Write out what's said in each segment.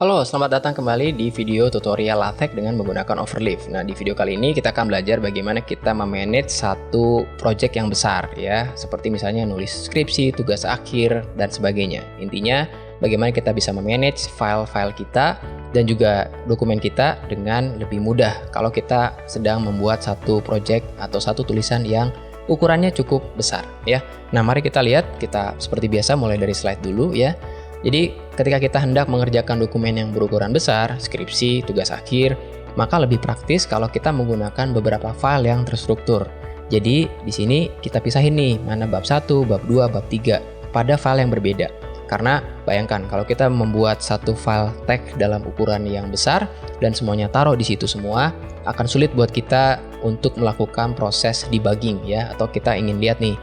Halo, selamat datang kembali di video tutorial LaTeX dengan menggunakan Overleaf. Nah, di video kali ini kita akan belajar bagaimana kita memanage satu project yang besar ya, seperti misalnya nulis skripsi, tugas akhir, dan sebagainya. Intinya, bagaimana kita bisa memanage file-file kita dan juga dokumen kita dengan lebih mudah kalau kita sedang membuat satu project atau satu tulisan yang ukurannya cukup besar ya. Nah, mari kita lihat, kita seperti biasa mulai dari slide dulu ya. Jadi ketika kita hendak mengerjakan dokumen yang berukuran besar, skripsi, tugas akhir, maka lebih praktis kalau kita menggunakan beberapa file yang terstruktur. Jadi di sini kita pisahin nih, mana bab 1, bab 2, bab 3 pada file yang berbeda. Karena bayangkan kalau kita membuat satu file teks dalam ukuran yang besar dan semuanya taruh di situ semua, akan sulit buat kita untuk melakukan proses debugging ya, atau kita ingin lihat nih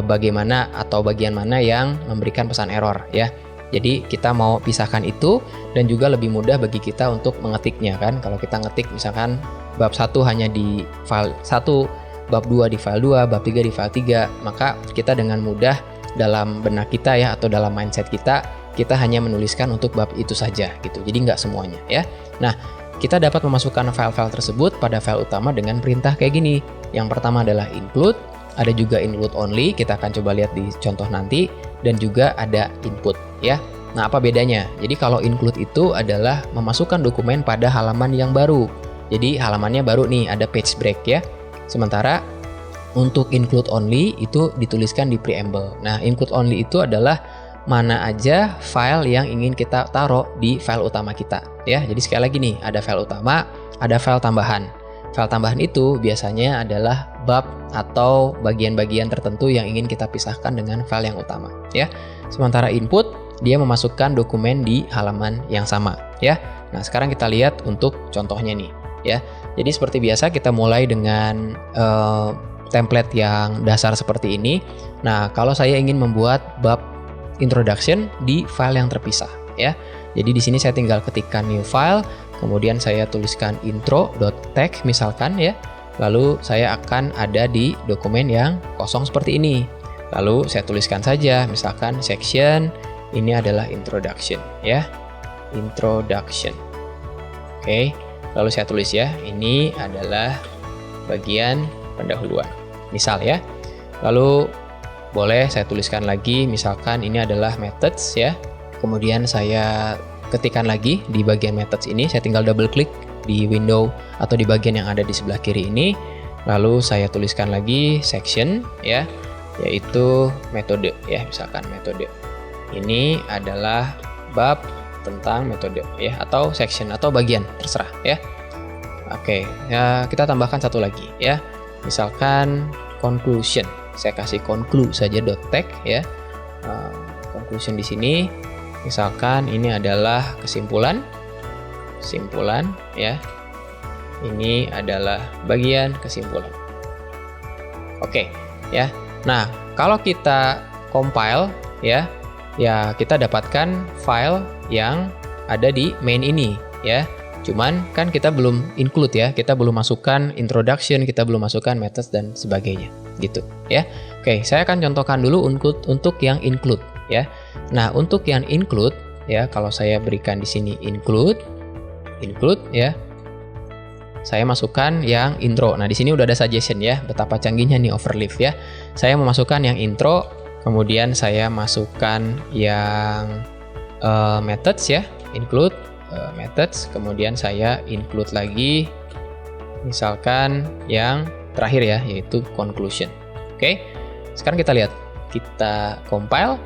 bagaimana atau bagian mana yang memberikan pesan error ya. Jadi kita mau pisahkan itu dan juga lebih mudah bagi kita untuk mengetiknya kan. Kalau kita ngetik misalkan bab 1 hanya di file 1, bab 2 di file 2, bab 3 di file 3, maka kita dengan mudah dalam benak kita ya atau dalam mindset kita hanya menuliskan untuk bab itu saja gitu. Jadi nggak semuanya ya. Nah, kita dapat memasukkan file-file tersebut pada file utama dengan perintah kayak gini. Yang pertama adalah include, ada juga include only, kita akan coba lihat di contoh nanti, dan juga ada input ya. Nah, apa bedanya? Jadi kalau include itu adalah memasukkan dokumen pada halaman yang baru. Jadi halamannya baru nih, ada page break ya. Sementara untuk include only itu dituliskan di preamble. Nah, include only itu adalah mana aja file yang ingin kita taruh di file utama kita ya. Jadi sekali lagi nih, ada file utama, ada file tambahan. File tambahan itu biasanya adalah bab atau bagian-bagian tertentu yang ingin kita pisahkan dengan file yang utama ya. Sementara input, dia memasukkan dokumen di halaman yang sama ya. Nah, sekarang kita lihat untuk contohnya nih ya. Jadi seperti biasa kita mulai dengan template yang dasar seperti ini. Nah, kalau saya ingin membuat bab introduction di file yang terpisah ya. Jadi di sini saya tinggal ketikkan new file, kemudian saya tuliskan intro.text misalkan ya. Lalu saya akan ada di dokumen yang kosong seperti ini. Lalu saya tuliskan saja misalkan section, ini adalah introduction ya. Introduction. Oke, lalu saya tulis ya, ini adalah bagian pendahuluan. Misal ya. Lalu boleh saya tuliskan lagi misalkan ini adalah methods ya. Kemudian saya ketikkan lagi di bagian methods ini, saya tinggal double klik di window atau di bagian yang ada di sebelah kiri ini. Lalu saya tuliskan lagi section ya, yaitu metode ya, misalkan metode. Ini adalah bab tentang metode ya, atau section atau bagian, terserah ya. Oke, ya kita tambahkan satu lagi ya. Misalkan conclusion. Saya kasih conclude saja .text ya. Conclusion di sini misalkan ini adalah kesimpulan ya. Ini adalah bagian kesimpulan. Oke ya. Nah, kalau kita compile ya kita dapatkan file yang ada di main ini ya. Cuman kan kita belum include ya, kita belum masukkan introduction, kita belum masukkan methods dan sebagainya gitu ya. Oke, saya akan contohkan dulu untuk yang include ya. Nah, untuk yang include ya, kalau saya berikan di sini include ya. Saya masukkan yang intro. Nah, di sini udah ada suggestion ya, betapa canggihnya nih Overleaf ya. Saya memasukkan yang intro, kemudian saya masukkan yang methods ya, include methods, kemudian saya include lagi misalkan yang terakhir ya, yaitu conclusion. Oke. Sekarang kita lihat, kita compile,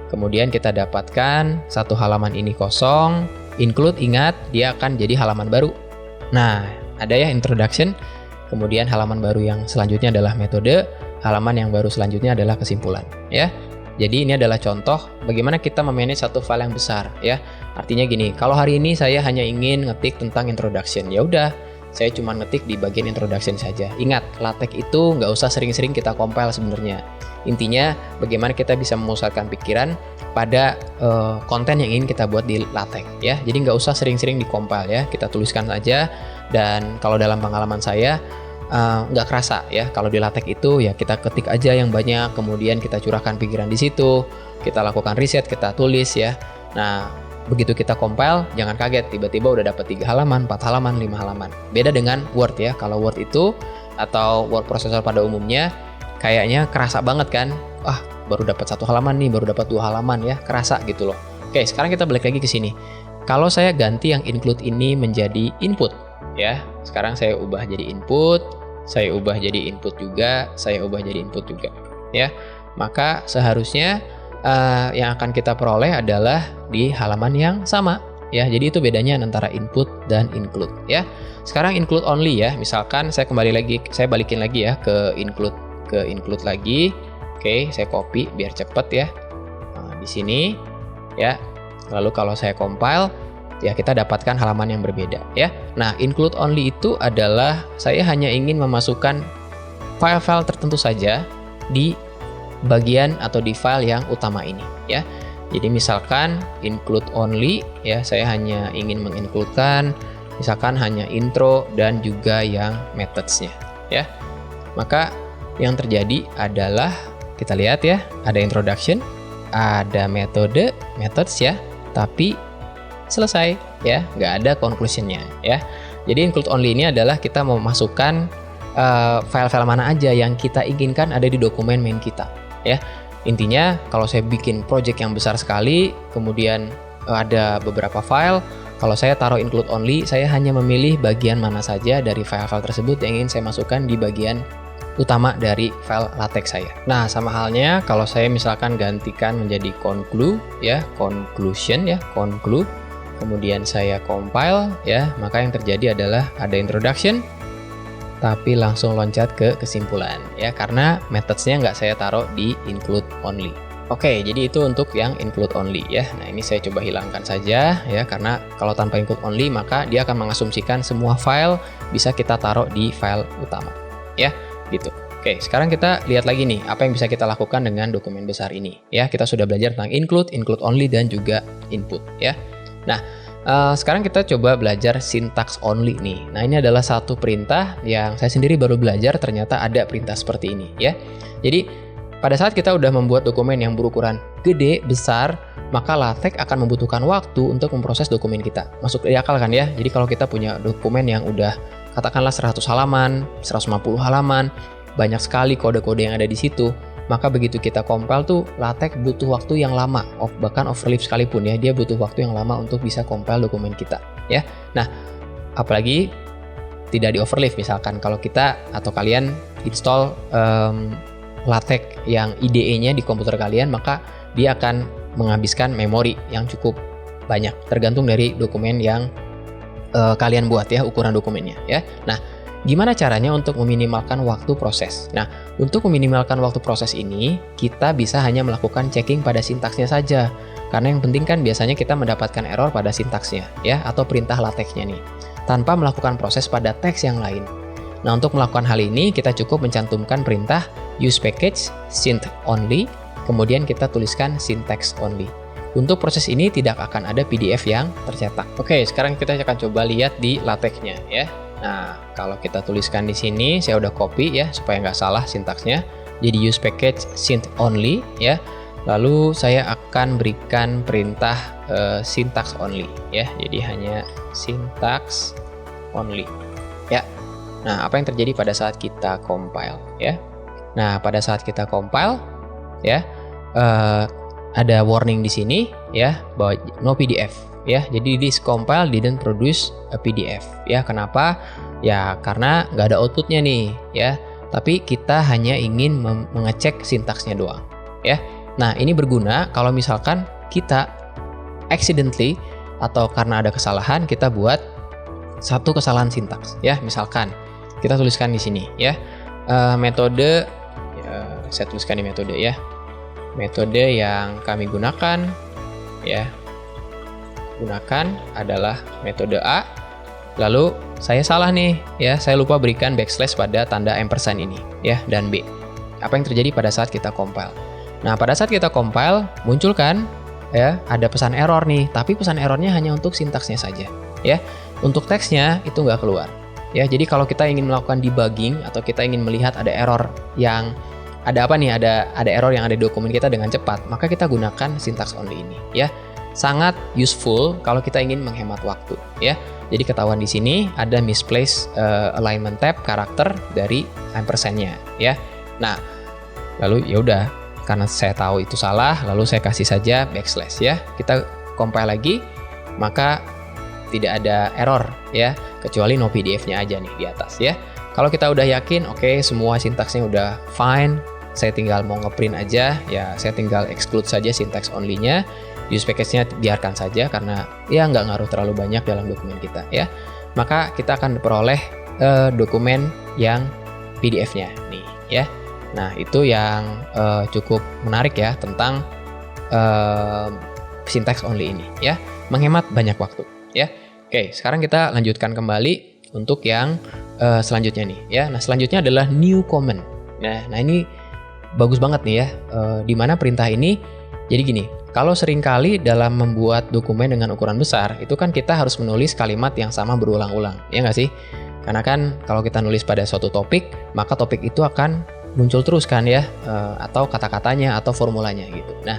kemudian kita dapatkan satu halaman ini kosong. Include, ingat dia akan jadi halaman baru. Nah, ada ya introduction, kemudian halaman baru yang selanjutnya adalah metode, halaman yang baru selanjutnya adalah kesimpulan ya. Jadi ini adalah contoh bagaimana kita memanage satu file yang besar ya. Artinya gini, kalau hari ini saya hanya ingin ngetik tentang introduction, ya udah saya cuma ngetik di bagian introduction saja. Ingat, LaTeX itu nggak usah sering-sering kita compile sebenarnya. Intinya bagaimana kita bisa memusatkan pikiran pada konten yang ingin kita buat di LaTeX ya. Jadi nggak usah sering-sering di-compile ya, kita tuliskan saja. Dan kalau dalam pengalaman saya nggak kerasa ya, kalau di LaTeX itu ya kita ketik aja yang banyak, kemudian kita curahkan pikiran di situ, kita lakukan riset, kita tulis ya. Nah, begitu kita compile, jangan kaget tiba-tiba udah dapat 3 halaman, 4 halaman, 5 halaman. Beda dengan Word ya. Kalau Word itu atau word processor pada umumnya kayaknya kerasa banget kan. Baru dapat 1 halaman nih, baru dapat 2 halaman ya, kerasa gitu loh. Oke, sekarang kita balik lagi ke sini. Kalau saya ganti yang include ini menjadi input ya. Sekarang saya ubah jadi input, saya ubah jadi input juga, saya ubah jadi input juga ya. Maka seharusnya yang akan kita peroleh adalah di halaman yang sama ya. Jadi itu bedanya antara input dan include ya. Sekarang include only ya. Misalkan saya balikin lagi ya ke include lagi. Oke, saya copy biar cepet ya. Nah, di sini ya. Lalu kalau saya compile ya kita dapatkan halaman yang berbeda ya. Nah, include only itu adalah saya hanya ingin memasukkan file-file tertentu saja di bagian atau di file yang utama ini ya. Jadi misalkan include only ya, saya hanya ingin mengincludekan misalkan hanya intro dan juga yang methods-nya ya. Maka yang terjadi adalah kita lihat ya, ada introduction, ada metode, methods ya, tapi selesai ya, nggak ada conclusion-nya ya. Jadi include only ini adalah kita memasukkan file-file mana aja yang kita inginkan ada di dokumen main kita ya. Intinya kalau saya bikin project yang besar sekali, kemudian ada beberapa file, kalau saya taruh include only, saya hanya memilih bagian mana saja dari file-file tersebut yang ingin saya masukkan di bagian utama dari file latex saya. Nah, sama halnya kalau saya misalkan gantikan menjadi conclude ya, conclusion ya, conclude, kemudian saya compile ya, maka yang terjadi adalah ada introduction tapi langsung loncat ke kesimpulan ya, karena methods-nya nggak saya taruh di include only. Oke, jadi itu untuk yang include only ya. Nah, ini saya coba hilangkan saja ya, karena kalau tanpa include only maka dia akan mengasumsikan semua file bisa kita taruh di file utama ya. Gitu. Oke, sekarang kita lihat lagi nih apa yang bisa kita lakukan dengan dokumen besar ini ya. Kita sudah belajar tentang include, include only dan juga input ya. Nah, sekarang kita coba belajar syntax only nih. Nah, ini adalah satu perintah yang saya sendiri baru belajar, ternyata ada perintah seperti ini ya. Jadi pada saat kita udah membuat dokumen yang berukuran gede, besar, maka LaTeX akan membutuhkan waktu untuk memproses dokumen kita. Masuk di akal kan ya? Jadi kalau kita punya dokumen yang udah katakanlah 100 halaman, 150 halaman, banyak sekali kode-kode yang ada di situ, maka begitu kita compile tuh LaTeX butuh waktu yang lama, bahkan overleaf sekalipun ya, dia butuh waktu yang lama untuk bisa compile dokumen kita ya. Nah, apalagi tidak di overleaf, misalkan kalau kita atau kalian install LaTeX yang IDE-nya di komputer kalian, maka dia akan menghabiskan memori yang cukup banyak, tergantung dari dokumen yang kalian buat ya, ukuran dokumennya ya. Nah, gimana caranya untuk meminimalkan waktu proses? Nah, untuk meminimalkan waktu proses ini, kita bisa hanya melakukan checking pada sintaksnya saja. Karena yang penting kan biasanya kita mendapatkan error pada sintaksnya ya, atau perintah LaTeX-nya nih, tanpa melakukan proses pada teks yang lain. Nah, untuk melakukan hal ini, kita cukup mencantumkan perintah use package synth only, kemudian kita tuliskan syntax only. Untuk proses ini tidak akan ada PDF yang tercetak. Oke, sekarang kita akan coba lihat di LaTeX-nya ya. Nah, kalau kita tuliskan di sini, saya udah copy ya supaya nggak salah sintaksnya. Jadi use package synth only ya. Lalu saya akan berikan perintah syntax only ya. Jadi hanya syntax only ya. Nah, apa yang terjadi pada saat kita compile ya? Nah, pada saat kita compile ya, ada warning di sini ya bahwa no PDF ya. Jadi this compile didn't produce a PDF ya. Kenapa? Ya karena nggak ada outputnya nih ya. Tapi kita hanya ingin mengecek sintaksnya doang ya. Nah, ini berguna kalau misalkan kita accidentally atau karena ada kesalahan kita buat satu kesalahan sintaks ya. Misalkan kita tuliskan di sini ya, metode ya, saya tuliskan di metode ya. Metode yang kami gunakan adalah metode A. Lalu saya salah nih ya, saya lupa berikan backslash pada tanda ampersand ini ya, dan B. Apa yang terjadi pada saat kita compile? Nah, pada saat kita compile muncul kan ya, ada pesan error nih, tapi pesan errornya hanya untuk sintaksnya saja ya. Untuk teksnya itu nggak keluar ya. Jadi kalau kita ingin melakukan debugging atau kita ingin melihat ada error yang ada error yang ada di dokumen kita dengan cepat, maka kita gunakan syntax only ini ya. sangat useful kalau kita ingin menghemat waktu ya. Jadi ketahuan di sini ada misplace alignment tab karakter dari ampersandnya ya. Nah, lalu ya udah, karena saya tahu itu salah, lalu saya kasih saja backslash ya. Kita compile lagi, maka tidak ada error ya, kecuali no PDF-nya aja nih di atas ya. Kalau kita udah yakin, oke, semua sintaksnya udah fine, saya tinggal mau ngeprint aja ya, saya tinggal exclude saja syntax only-nya, use package-nya biarkan saja karena ya nggak ngaruh terlalu banyak dalam dokumen kita ya. Maka kita akan peroleh dokumen yang PDF-nya nih ya. Nah, itu yang cukup menarik ya tentang syntax only ini ya, menghemat banyak waktu ya. Oke, sekarang kita lanjutkan kembali untuk yang selanjutnya nih ya. Nah, selanjutnya adalah new comment. Nah ini bagus banget nih ya, di mana perintah ini jadi gini. Kalau seringkali dalam membuat dokumen dengan ukuran besar, itu kan kita harus menulis kalimat yang sama berulang-ulang, ya nggak sih? Karena kan kalau kita nulis pada suatu topik, maka topik itu akan muncul terus kan ya, atau kata-katanya atau formulanya gitu. Nah,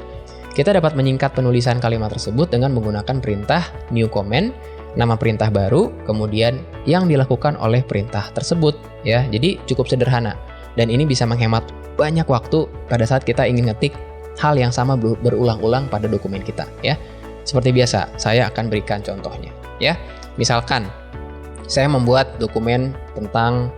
kita dapat menyingkat penulisan kalimat tersebut dengan menggunakan perintah new comment, nama perintah baru, kemudian yang dilakukan oleh perintah tersebut ya. Jadi cukup sederhana dan ini bisa menghemat banyak waktu pada saat kita ingin ngetik hal yang sama berulang-ulang pada dokumen kita ya. Seperti biasa, saya akan berikan contohnya ya. Misalkan saya membuat dokumen tentang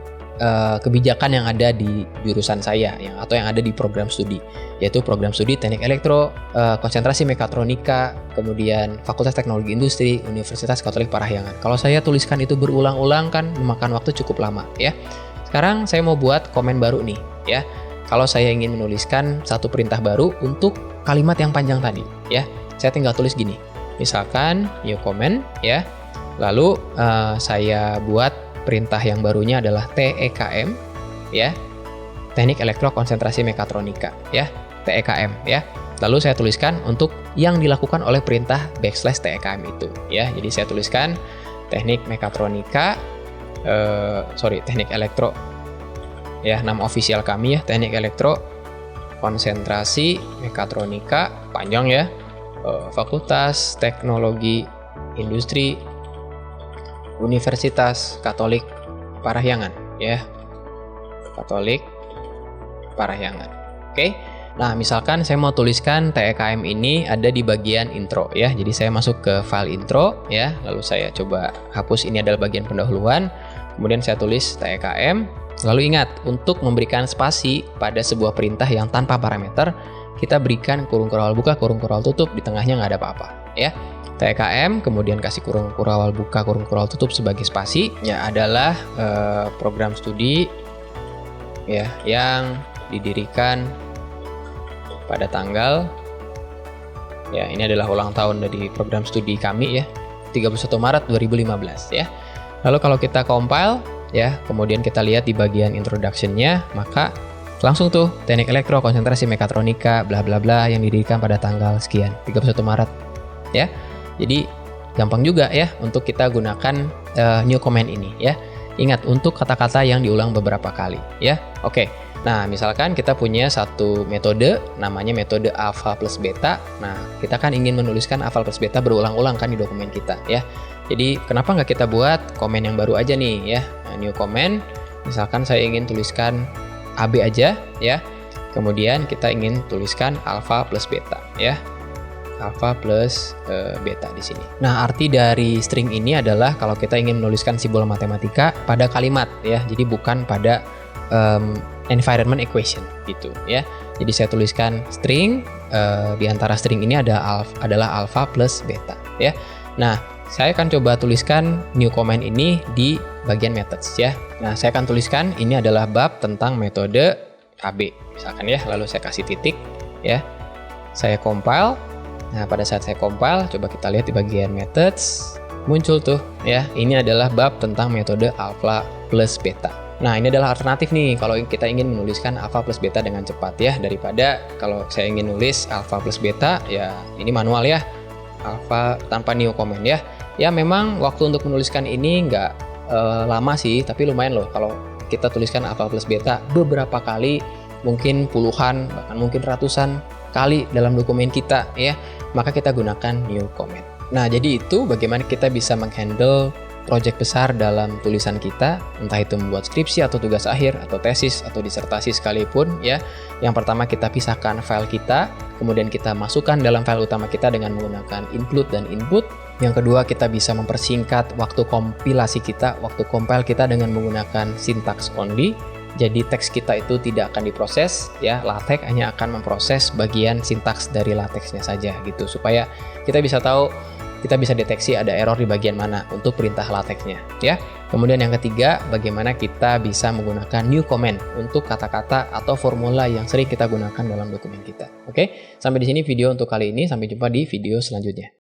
kebijakan yang ada di jurusan saya atau yang ada di program studi, yaitu program studi Teknik Elektro, konsentrasi Mekatronika, kemudian Fakultas Teknologi Industri, Universitas Katolik Parahyangan. Kalau saya tuliskan itu berulang-ulang kan memakan waktu cukup lama ya. Sekarang saya mau buat komen baru nih ya. Kalau saya ingin menuliskan satu perintah baru untuk kalimat yang panjang tadi ya, saya tinggal tulis gini. Misalkan new comment ya. Lalu saya buat perintah yang barunya adalah TEKM ya, Teknik Elektro Konsentrasi Mekatronika ya, TEKM ya. Lalu saya tuliskan untuk yang dilakukan oleh perintah backslash TEKM itu ya. Jadi saya tuliskan Teknik Mekatronika, Teknik Elektro ya, nama official kami ya, Teknik Elektro Konsentrasi Mekatronika, panjang ya, Fakultas Teknologi Industri Universitas Katolik Parahyangan ya, Katolik Parahyangan. Oke. Nah, misalkan saya mau tuliskan TEKM ini ada di bagian intro ya. Jadi saya masuk ke file intro ya, lalu saya coba hapus, ini adalah bagian pendahuluan. Kemudian saya tulis TEKM. Lalu ingat, untuk memberikan spasi pada sebuah perintah yang tanpa parameter, kita berikan kurung kurawal buka, kurung kurawal tutup, di tengahnya nggak ada apa-apa ya. TEKM, kemudian kasih kurung kurawal buka, kurung kurawal tutup sebagai spasi, ya adalah program studi ya yang didirikan pada tanggal ya, ini adalah ulang tahun dari program studi kami ya, 31 Maret 2015 ya. Lalu kalau kita compile ya, kemudian kita lihat di bagian introduction-nya, maka langsung tuh Teknik Elektro Konsentrasi Mekatronika bla bla bla yang didirikan pada tanggal sekian, 31 Maret ya. Jadi gampang juga ya untuk kita gunakan new comment ini ya. Ingat, untuk kata-kata yang diulang beberapa kali ya. Oke. Nah, misalkan kita punya satu metode namanya metode alpha plus beta. Nah, kita kan ingin menuliskan alpha plus beta berulang-ulang kan di dokumen kita ya. Jadi kenapa nggak kita buat komen yang baru aja nih ya. Nah, new comment. Misalkan saya ingin tuliskan AB aja ya. Kemudian kita ingin tuliskan alpha plus beta ya. Alpha plus beta di sini. Nah, arti dari string ini adalah kalau kita ingin menuliskan simbol matematika pada kalimat ya. Jadi bukan pada environment equation gitu ya. Jadi saya tuliskan string, di antara string ini adalah alpha plus beta ya. Nah, saya akan coba tuliskan new comment ini di bagian methods ya. Nah, saya akan tuliskan ini adalah bab tentang metode AB misalkan ya. Lalu saya kasih titik ya. Saya compile. Nah, pada saat saya compile, coba kita lihat di bagian methods, muncul tuh ya, ini adalah bab tentang metode alpha plus beta. Nah, ini adalah alternatif nih kalau kita ingin menuliskan alpha plus beta dengan cepat ya, daripada kalau saya ingin nulis alpha plus beta ya ini manual ya, alpha tanpa new comment ya. Ya memang waktu untuk menuliskan ini nggak lama sih, tapi lumayan loh kalau kita tuliskan alpha plus beta beberapa kali, mungkin puluhan bahkan mungkin ratusan kali dalam dokumen kita ya, maka kita gunakan new comment. Nah, jadi itu bagaimana kita bisa menghandle project besar dalam tulisan kita, entah itu membuat skripsi atau tugas akhir atau tesis atau disertasi sekalipun ya. Yang pertama kita pisahkan file kita, kemudian kita masukkan dalam file utama kita dengan menggunakan include dan input. Yang kedua, kita bisa mempersingkat waktu kompilasi kita, waktu compile kita dengan menggunakan syntax only. Jadi teks kita itu tidak akan diproses ya, LaTeX hanya akan memproses bagian sintaks dari LaTeX-nya saja gitu, supaya kita bisa tahu, kita bisa deteksi ada error di bagian mana untuk perintah LaTeX-nya ya. Kemudian yang ketiga, bagaimana kita bisa menggunakan new comment untuk kata-kata atau formula yang sering kita gunakan dalam dokumen kita. Oke, sampai di sini video untuk kali ini, sampai jumpa di video selanjutnya.